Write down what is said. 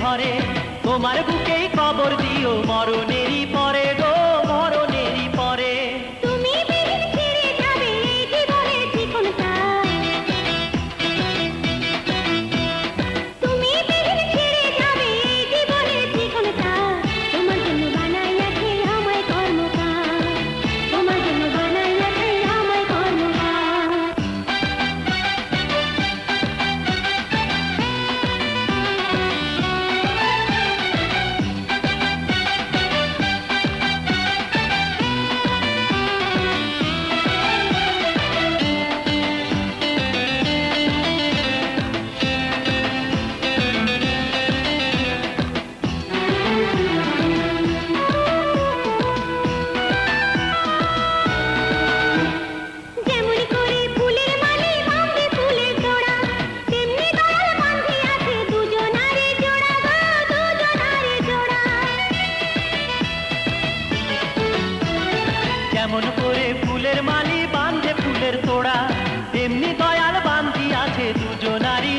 ঘরে, তোমার বুকেই কবর দিও মরণেরই পরে গো, মরণেরই পরে। তুমি যেদিন ছেড়ে যাবে এই জীবনের চিকনটা, তুমি যেদিন ছেড়ে যাবে এই জীবনের চিকনটা, তোমার জন্য বানাইয়াছে আমায় কর্মকার, তোমার জন্য বানাইয়াছে আমায় কর্মকার। যেমন করে ফুলের মালি বাঁধে ফুলের জোড়া, তেমনি দয়াল বাঁধে আছে দুজনারে জোড়া গো, দুজনারে জোড়া। যেমন করে ফুলের মালি বাঁধে ফুলের তোড়া, তেমনি দয়াল বান্ধি আছে দুজনারই